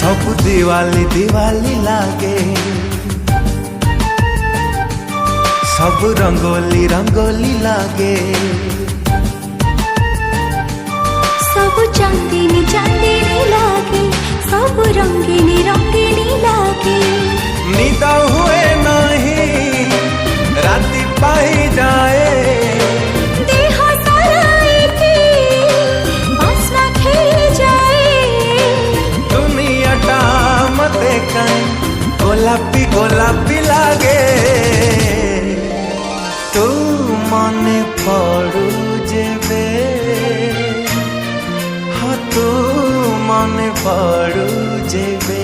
सब दिवाली दिवाली लागे, सब रंगोली रंगोली लागे, सब चांदनी चांदनी लागे, सब रंगीनी रंगीनी लागे। निद हुए नहीं राति पाई जाए, देह सारा एके बास्ना खेली जाए। दुनियाटा मते काई गोलापी गोलापी लागे। तू मने पड़ू जेबे, हाँ तू मने पड़ू जेबे।